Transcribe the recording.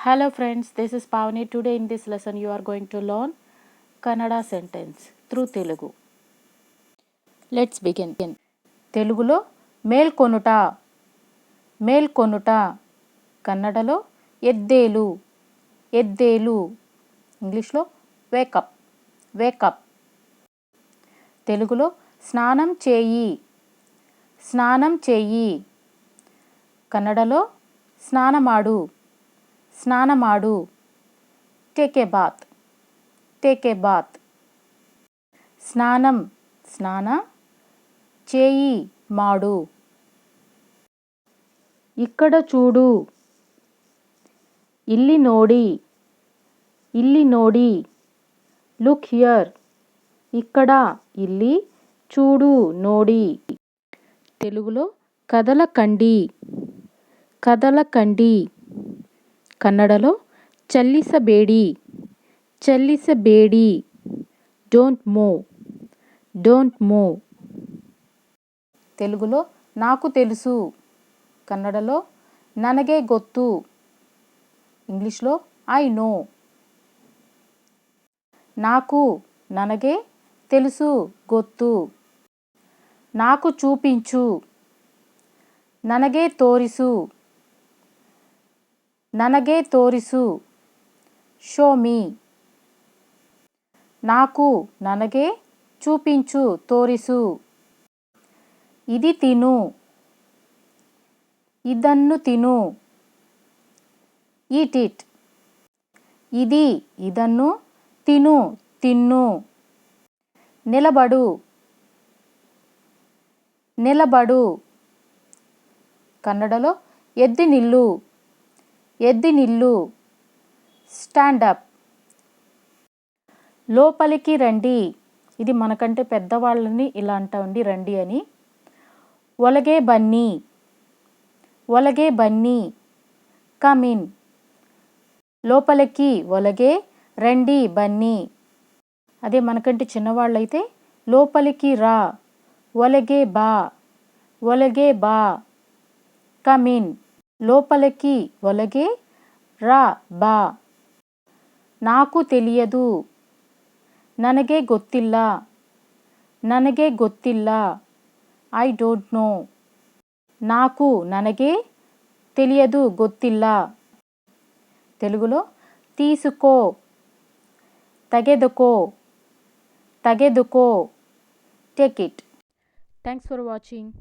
Hello friends, this is Pavani. Today in this lesson you are going to learn Kannada sentence through Telugu. Let's begin. తెలుగులో మేల్కొనుట మేల్కొనుట, కన్నడలో ఎద్దేలు ఎద్దేలు, ఇంగ్లీష్లో wake up wake up. తెలుగులో స్నానం చేయి స్నానం చేయి, కన్నడలో స్నానమాడు స్నానమాడు. Take a bath take a bath. స్నానం స్నాన, చేయి మాడు. ఇక్కడ చూడు ఇల్లి నోడి ఇల్లి నోడి, లుక్ హియర్. ఇక్కడ ఇల్లి, చూడు నోడి. తెలుగులో కదలకండి కదలకండి, కన్నడలో చల్లిసబేడి చల్లిసబేడి. Don't move don't move. తెలుగులో నాకు తెలుసు, కన్నడలో ನನಗೆ ಗೊತ್ತು, ఇంగ్లీష్లో ఐ నో. నాకు ನನಗೆ తెలుసు ಗೊತ್ತು. నాకు చూపించు ನನಗೆ ತೋರಿಸು ನನಗೆ ತೋರಿಸು. Show me. నాకు ನನಗೆ చూపించు తోరిసు. ఇది తిను ಇದನ್ನು తిను. Eat it. ఇది ಇದನ್ನು తిను తిన్ను. నిలబడు నిలబడు, కన్నడలో ఎద్ది నిల్లు ఎద్ది నిల్లు. Stand up. లోపలికి రండి, ఇది మనకంటే పెద్దవాళ్ళని ఇలా అంటామండి రండి అని. ఒలగే బన్నీ ఒలగే బన్నీ, కమ్ ఇన్. లోపలికి ఒలగే, రండి బన్నీ. అదే మనకంటే చిన్నవాళ్ళైతే లోపలికి రా, ఒలగే బా ఒలగే బా. Come in. లోపలికి ఒలగే, రా బా. నాకు తెలియదు ನನಗೆ ಗೊತ್ತಿಲ್ಲ ನನಗೆ ಗೊತ್ತಿಲ್ಲ, ఐ డోంట్ నో. నాకు ನನಗೆ తెలియదు ಗೊತ್ತಿಲ್ಲ. తెలుగులో తీసుకో తెగెదుకో తెగెదుకో, take it. Thanks for watching.